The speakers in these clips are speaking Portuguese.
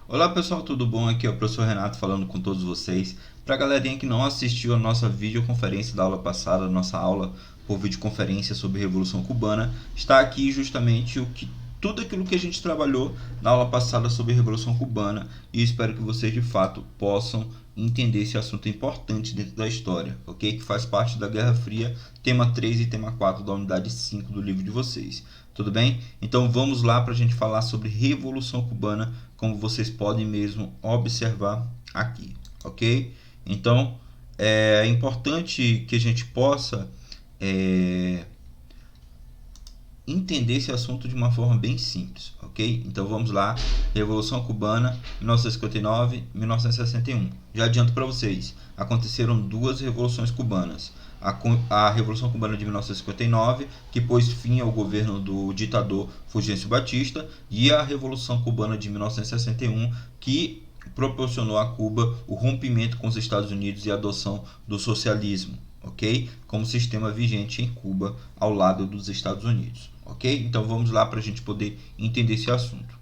Olá pessoal, tudo bom? Aqui é o professor Renato falando com todos vocês. Para a galerinha que não assistiu a nossa videoconferência da aula passada, nossa aula por videoconferência sobre a Revolução Cubana, está aqui justamente tudo aquilo que a gente trabalhou na aula passada sobre a Revolução Cubana e espero que vocês de fato possam entender esse assunto importante dentro da história, ok? Que faz parte da Guerra Fria, tema 3 e tema 4 da unidade 5 do livro de vocês. Tudo bem? Então vamos lá para a gente falar sobre Revolução Cubana, como vocês podem mesmo observar aqui, ok? Então é importante que a gente possa entender esse assunto de uma forma bem simples, ok? Então vamos lá, Revolução Cubana, 1959-1961. Já adianto para vocês, aconteceram duas revoluções cubanas. A Revolução Cubana de 1959, que pôs fim ao governo do ditador Fulgêncio Batista, e a Revolução Cubana de 1961, que proporcionou a Cuba o rompimento com os Estados Unidos e a adoção do socialismo, ok? Como sistema vigente em Cuba ao lado dos Estados Unidos, ok? Então vamos lá para a gente poder entender esse assunto.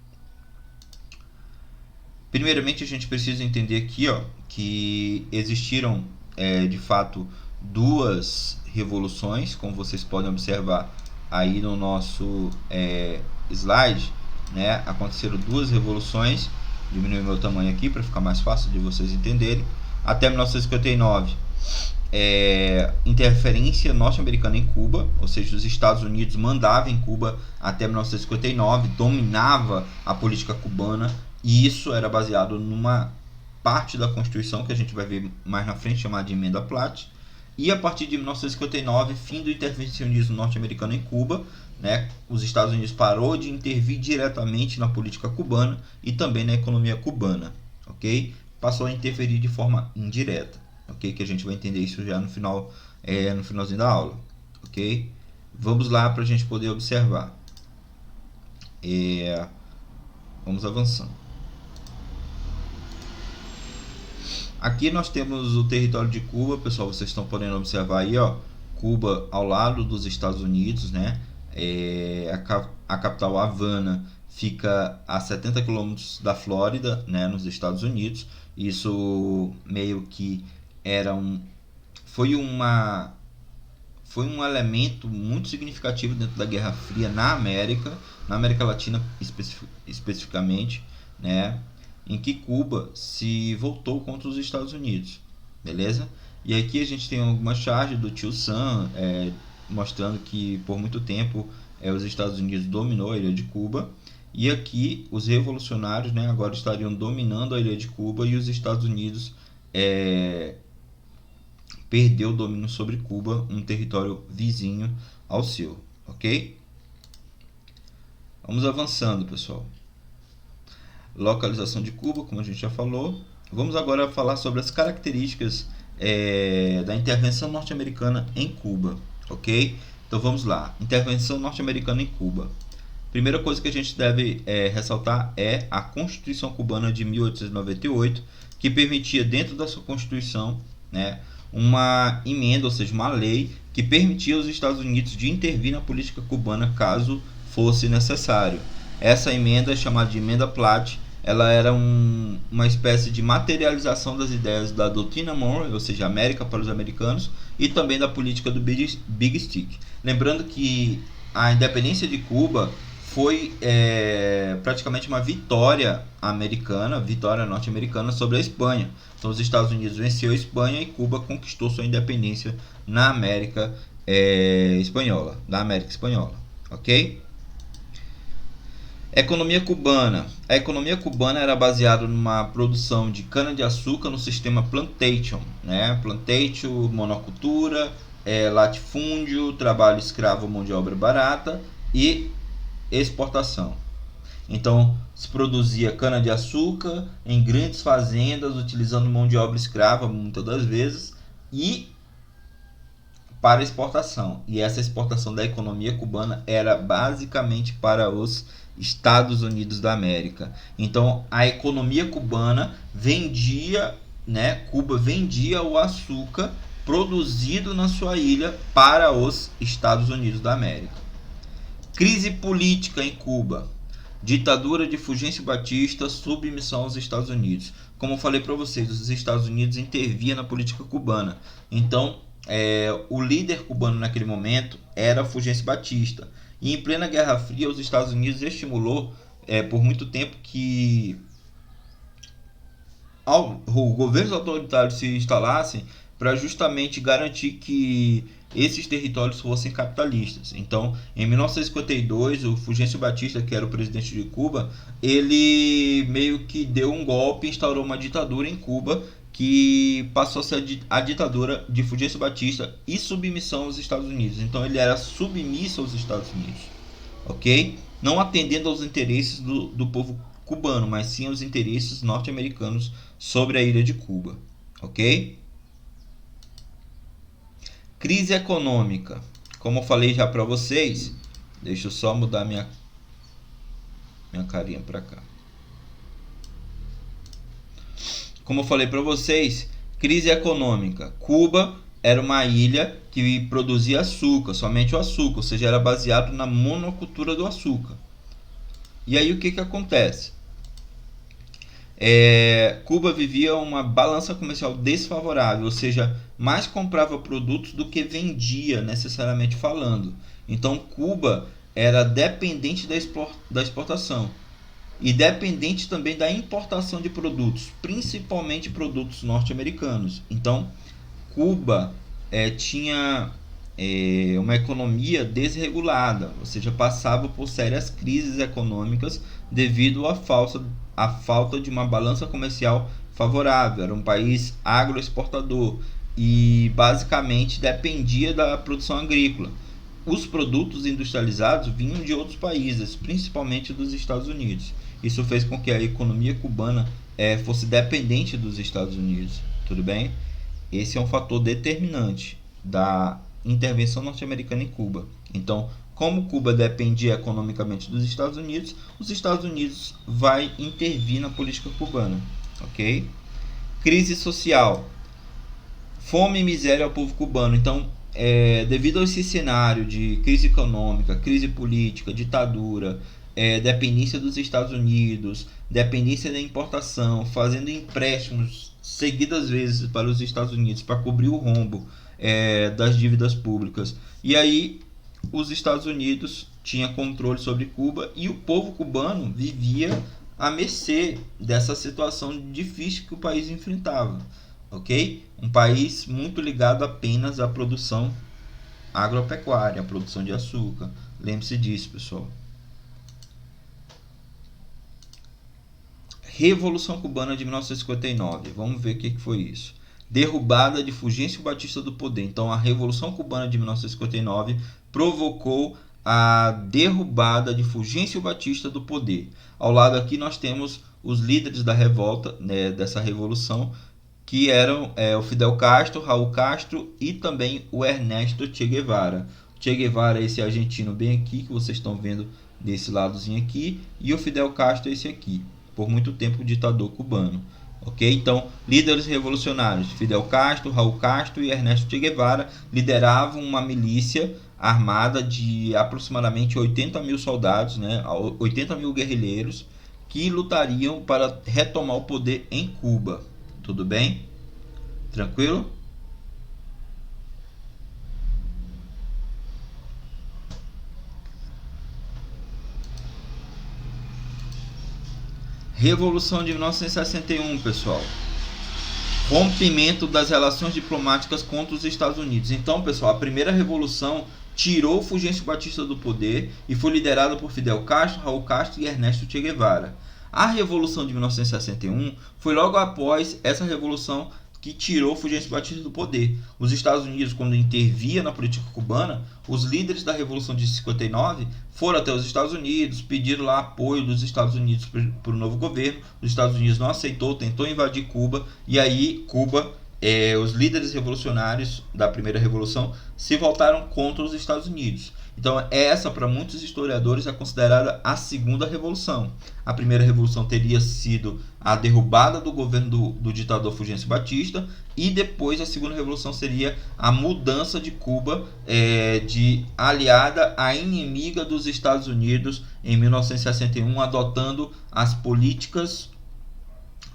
Primeiramente a gente precisa entender aqui, que existiram de fato duas revoluções, como vocês podem observar aí no nosso slide, né? Aconteceram duas revoluções. Diminuir meu tamanho aqui para ficar mais fácil de vocês entenderem. Até 1959, interferência norte-americana em Cuba, ou seja, os Estados Unidos mandavam em Cuba até 1959, dominava a política cubana, e isso era baseado numa parte da Constituição que a gente vai ver mais na frente, chamada de Emenda Platt. E a partir de 1959, fim do intervencionismo norte-americano em Cuba, né, os Estados Unidos parou de intervir diretamente na política cubana e também na economia cubana, ok? Passou a interferir de forma indireta, ok? Que a gente vai entender isso já no finalzinho da aula, ok? Vamos lá para a gente poder observar. Vamos avançando. Aqui nós temos o território de Cuba, pessoal, vocês estão podendo observar aí, Cuba ao lado dos Estados Unidos, né? A capital Havana fica a 70 quilômetros da Flórida, né, nos Estados Unidos. Isso meio que foi um elemento muito significativo dentro da Guerra Fria na América Latina especificamente, né, em que Cuba se voltou contra os Estados Unidos, beleza? E aqui a gente tem algumas charges do tio Sam, mostrando que por muito tempo os Estados Unidos dominou a ilha de Cuba, e aqui os revolucionários, né, agora estariam dominando a ilha de Cuba, e os Estados Unidos perdeu o domínio sobre Cuba, um território vizinho ao seu, ok? Vamos avançando, pessoal. Localização de Cuba, como a gente já falou. Vamos agora falar sobre as características da intervenção norte-americana em Cuba, ok? Então vamos lá, intervenção norte-americana em Cuba. Primeira coisa que a gente deve ressaltar é a Constituição Cubana de 1898, que permitia dentro da sua Constituição, né, uma emenda, ou seja, uma lei que permitia aos Estados Unidos de intervir na política cubana caso fosse necessário. Essa emenda, chamada de Emenda Platt, ela era uma espécie de materialização das ideias da doutrina Monroe, ou seja, América para os americanos, e também da política do Big Stick. Lembrando que a independência de Cuba foi praticamente uma vitória norte-americana sobre a Espanha. Então os Estados Unidos venceu a Espanha e Cuba conquistou sua independência na América Espanhola, ok? Economia cubana. A economia cubana era baseada numa produção de cana-de-açúcar no sistema plantation, né? Plantation, monocultura, latifúndio, trabalho escravo, mão de obra barata e exportação. Então, se produzia cana-de-açúcar em grandes fazendas, utilizando mão de obra escrava muitas das vezes, e para exportação. E essa exportação da economia cubana era basicamente para os Estados Unidos da América. Então, a economia cubana vendia, né, Cuba vendia o açúcar produzido na sua ilha para os Estados Unidos da América. Crise política em Cuba. Ditadura de Fulgêncio Batista, submissão aos Estados Unidos. Como eu falei para vocês, os Estados Unidos interviam na política cubana. Então, o líder cubano naquele momento era Fulgêncio Batista. E em plena Guerra Fria, os Estados Unidos estimulou por muito tempo que governos autoritários se instalassem para justamente garantir que esses territórios fossem capitalistas. Então, em 1952, o Fulgêncio Batista, que era o presidente de Cuba, ele meio que deu um golpe e instaurou uma ditadura em Cuba, que passou a ser a ditadura de Fulgêncio Batista e submissão aos Estados Unidos. Então, ele era submisso aos Estados Unidos, ok? Não atendendo aos interesses do povo cubano, mas sim aos interesses norte-americanos sobre a ilha de Cuba, ok? Crise econômica. Como eu falei já para vocês, deixa eu só mudar minha carinha para cá. Como eu falei para vocês, crise econômica. Cuba era uma ilha que produzia açúcar, somente o açúcar, ou seja, era baseado na monocultura do açúcar. E aí o que acontece? Cuba vivia uma balança comercial desfavorável, ou seja, mais comprava produtos do que vendia, necessariamente falando. Então Cuba era dependente da exportação e dependente também da importação de produtos, principalmente produtos norte-americanos. Então Cuba tinha uma economia desregulada, ou seja, passava por sérias crises econômicas devido à falta de uma balança comercial favorável. Era um país agroexportador e basicamente dependia da produção agrícola. Os produtos industrializados vinham de outros países, principalmente dos Estados Unidos. Isso fez com que a economia cubana fosse dependente dos Estados Unidos. Tudo bem? Esse é um fator determinante da intervenção norte-americana em Cuba. Então, como Cuba dependia economicamente dos Estados Unidos, os Estados Unidos vai intervir na política cubana, ok? Crise social, fome e miséria ao povo cubano. Então, devido a esse cenário de crise econômica, crise política, ditadura, dependência dos Estados Unidos, dependência da importação, fazendo empréstimos seguidas vezes para os Estados Unidos para cobrir o rombo das dívidas públicas. E aí os Estados Unidos tinham controle sobre Cuba e o povo cubano vivia à mercê dessa situação difícil que o país enfrentava, ok? Um país muito ligado apenas à produção agropecuária, à produção de açúcar. Lembre-se disso, pessoal. Revolução Cubana de 1959. Vamos ver o que foi isso. Derrubada de Fulgêncio Batista do poder. Então, a Revolução Cubana de 1959 provocou a derrubada de Fulgêncio Batista do poder. Ao lado aqui nós temos os líderes da revolta, dessa revolução, que eram o Fidel Castro, Raul Castro e também o Ernesto Che Guevara. Che Guevara é esse argentino bem aqui, que vocês estão vendo desse ladozinho aqui, e o Fidel Castro é esse aqui, por muito tempo ditador cubano. Ok? Então, líderes revolucionários, Fidel Castro, Raul Castro e Ernesto Che Guevara lideravam uma milícia armada de aproximadamente 80 mil soldados, 80 mil guerrilheiros, que lutariam para retomar o poder em Cuba. Tudo bem? Tranquilo? Revolução de 1961, pessoal. Rompimento das relações diplomáticas contra os Estados Unidos. Então, pessoal, a primeira revolução tirou Fulgêncio Batista do poder e foi liderada por Fidel Castro, Raul Castro e Ernesto Che Guevara. A Revolução de 1961 foi logo após essa revolução que tirou Fulgêncio Batista do poder. Os Estados Unidos, quando intervia na política cubana, os líderes da Revolução de 59 foram até os Estados Unidos, pediram lá apoio dos Estados Unidos para o novo governo. Os Estados Unidos não aceitou, tentou invadir Cuba, e aí Cuba, os líderes revolucionários da primeira revolução se voltaram contra os Estados Unidos. Então, essa, para muitos historiadores, é considerada a segunda revolução. A primeira revolução teria sido a derrubada do governo do ditador Fulgêncio Batista, e depois a segunda revolução seria a mudança de Cuba de aliada a inimiga dos Estados Unidos em 1961, adotando as políticas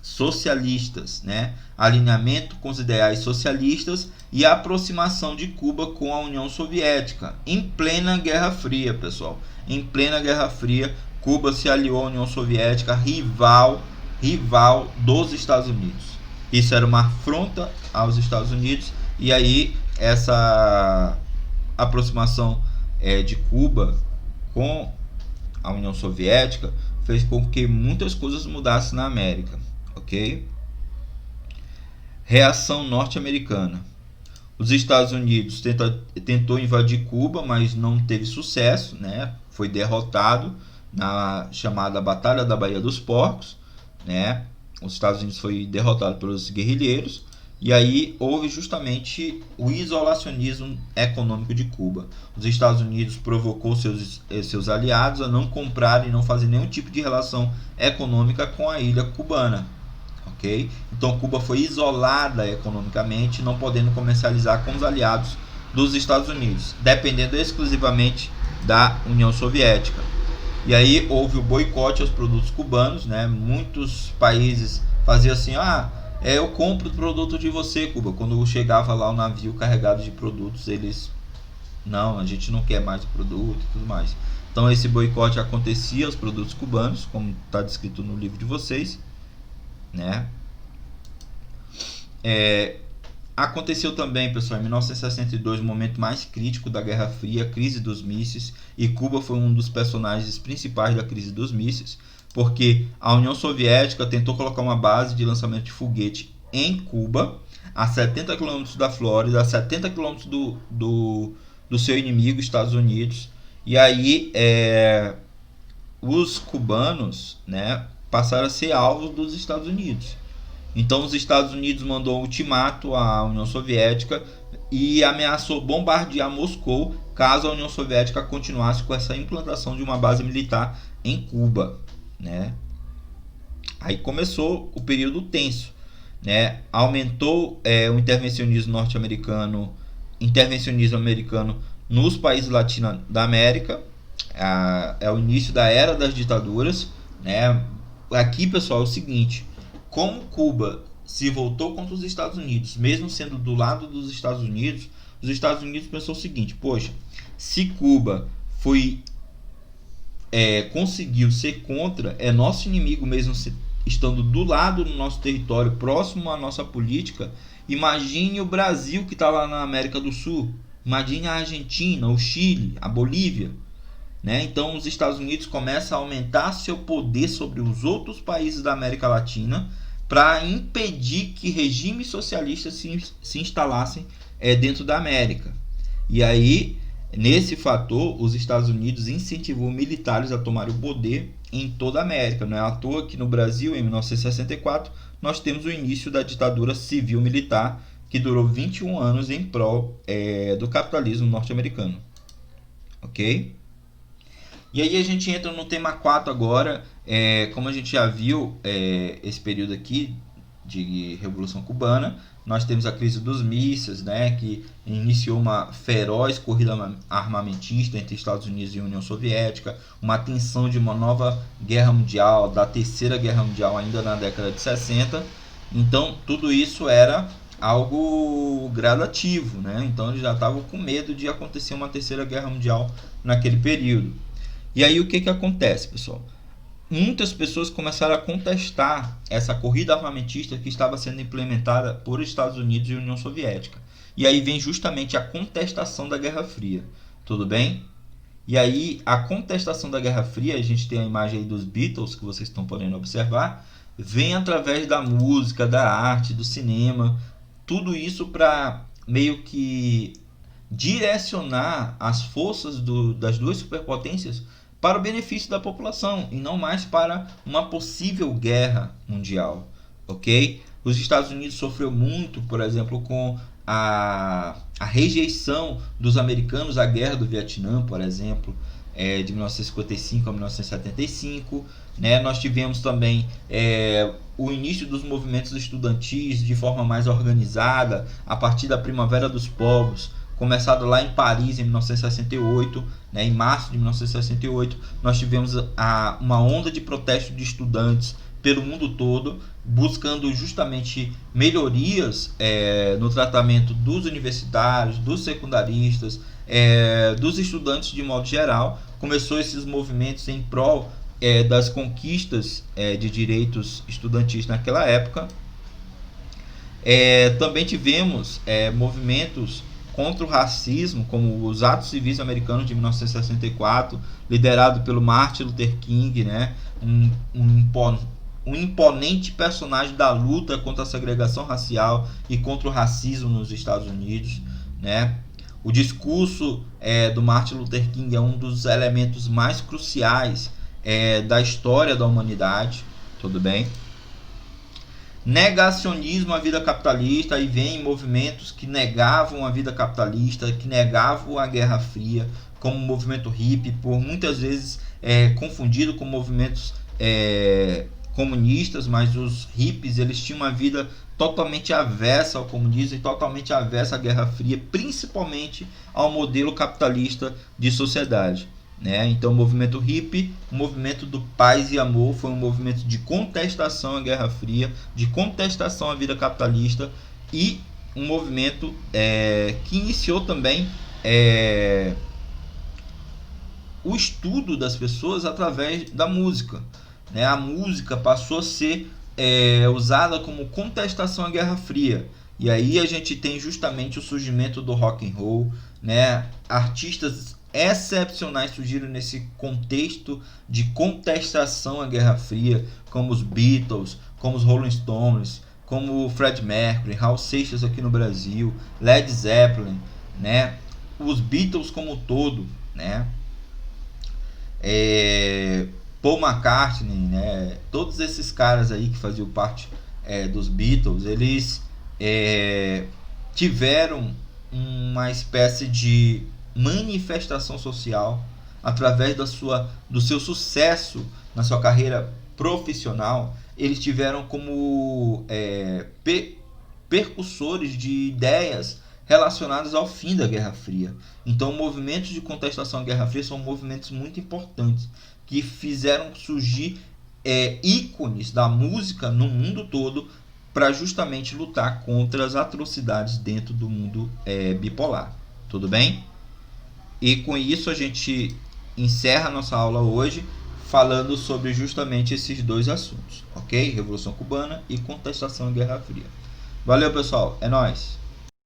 socialistas, né? Alinhamento com os ideais socialistas e a aproximação de Cuba com a União Soviética em plena Guerra Fria, pessoal. Em plena Guerra Fria, Cuba se aliou à União Soviética, rival dos Estados Unidos. Isso era uma afronta aos Estados Unidos, e aí essa aproximação de Cuba com a União Soviética fez com que muitas coisas mudassem na América. Ok? Reação norte-americana. Os Estados Unidos tentou invadir Cuba, mas não teve sucesso, né? Foi derrotado na chamada Batalha da Baía dos Porcos, né? Os Estados Unidos foi derrotado pelos guerrilheiros, e aí houve justamente o isolacionismo econômico de Cuba. Os Estados Unidos provocou seus aliados a não comprarem e não fazer nenhum tipo de relação econômica com a ilha cubana. Okay? Então Cuba foi isolada economicamente, não podendo comercializar com os aliados dos Estados Unidos, dependendo exclusivamente da União Soviética. E aí houve o boicote aos produtos cubanos, né? Muitos países faziam assim: eu compro o produto de você, Cuba. Quando chegava lá o navio carregado de produtos, eles: não, a gente não quer mais o produto e tudo mais. Então esse boicote acontecia aos produtos cubanos, como está descrito no livro de vocês, né? Aconteceu também, pessoal, em 1962, o momento mais crítico da Guerra Fria, a crise dos mísseis, e Cuba foi um dos personagens principais da crise dos mísseis, porque a União Soviética tentou colocar uma base de lançamento de foguete em Cuba, a 70 km da Flórida, a 70 km do seu inimigo, Estados Unidos, e aí os cubanos, né, passaram a ser alvos dos Estados Unidos. Então os Estados Unidos mandou um ultimato à União Soviética e ameaçou bombardear Moscou caso a União Soviética continuasse com essa implantação de uma base militar em Cuba, né? Aí começou o período tenso, né? Aumentou o intervencionismo americano nos países latinos da América. É o início da era das ditaduras, né? Aqui, pessoal, é o seguinte: como Cuba se voltou contra os Estados Unidos, mesmo sendo do lado dos Estados Unidos, os Estados Unidos pensou o seguinte: poxa, se Cuba conseguiu ser contra, é nosso inimigo mesmo estando do lado do nosso território, próximo à nossa política. Imagine o Brasil, que está lá na América do Sul, imagine a Argentina, o Chile, a Bolívia, né? Então os Estados Unidos começam a aumentar seu poder sobre os outros países da América Latina para impedir que regimes socialistas se instalassem dentro da América. E aí, nesse fator, os Estados Unidos incentivou militares a tomarem o poder em toda a América. Não é à toa que no Brasil, em 1964, nós temos o início da ditadura civil-militar, que durou 21 anos em prol do capitalismo norte-americano. Ok? E aí a gente entra no tema 4 agora. Como a gente já viu, esse período aqui de Revolução Cubana, nós temos a crise dos mísseis, né, que iniciou uma feroz corrida armamentista entre Estados Unidos e União Soviética, uma tensão de uma nova guerra mundial, da terceira guerra mundial ainda na década de 60. Então tudo isso era algo gradativo, né? Então eles já estavam com medo de acontecer uma terceira guerra mundial naquele período. E aí o que acontece, pessoal? Muitas pessoas começaram a contestar essa corrida armamentista que estava sendo implementada por Estados Unidos e União Soviética. E aí vem justamente a contestação da Guerra Fria. Tudo bem? E aí a contestação da Guerra Fria, a gente tem a imagem aí dos Beatles, que vocês estão podendo observar, vem através da música, da arte, do cinema, tudo isso para meio que direcionar as forças das duas superpotências para o benefício da população e não mais para uma possível guerra mundial, ok? Os Estados Unidos sofreu muito, por exemplo, com a a rejeição dos americanos à guerra do Vietnã, por exemplo, de 1955 a 1975. Né? Nós tivemos também o início dos movimentos estudantis de forma mais organizada, a partir da Primavera dos Povos, começado lá em Paris em 1968, né? Em março de 1968, nós tivemos uma onda de protesto de estudantes pelo mundo todo, buscando justamente melhorias no tratamento dos universitários, dos secundaristas, dos estudantes de modo geral. Começou esses movimentos em prol das conquistas de direitos estudantis naquela época. Também tivemos movimentos contra o racismo, como os Atos Civis Americanos de 1964, liderado pelo Martin Luther King, né? Um imponente personagem da luta contra a segregação racial e contra o racismo nos Estados Unidos, né? O discurso do Martin Luther King é um dos elementos mais cruciais da história da humanidade, tudo bem? Negacionismo à vida capitalista, aí vem movimentos que negavam a vida capitalista, que negavam a Guerra Fria, como o movimento hippie, por muitas vezes confundido com movimentos comunistas, mas os hippies eles tinham uma vida totalmente avessa ao comunismo e totalmente avessa à Guerra Fria, principalmente ao modelo capitalista de sociedade. Né? Então o movimento hippie, o movimento do paz e amor, foi um movimento de contestação à Guerra Fria, de contestação à vida capitalista, e um movimento que iniciou também o estudo das pessoas através da música. Né? A música passou a ser usada como contestação à Guerra Fria, e aí a gente tem justamente o surgimento do rock and roll, né? Artistas excepcionais surgiram nesse contexto de contestação à Guerra Fria, como os Beatles, como os Rolling Stones, como o Fred Mercury, Raul Seixas aqui no Brasil, Led Zeppelin, né? Os Beatles como um todo, né? Paul McCartney, né? Todos esses caras aí que faziam parte dos Beatles, eles tiveram uma espécie de manifestação social através do seu sucesso na sua carreira profissional. Eles tiveram como percussores de ideias relacionadas ao fim da Guerra Fria. Então, movimentos de contestação à Guerra Fria são movimentos muito importantes que fizeram surgir ícones da música no mundo todo para justamente lutar contra as atrocidades dentro do mundo bipolar. Tudo bem? E com isso a gente encerra a nossa aula hoje falando sobre justamente esses dois assuntos, ok? Revolução Cubana e contestação à Guerra Fria. Valeu, pessoal, é nóis!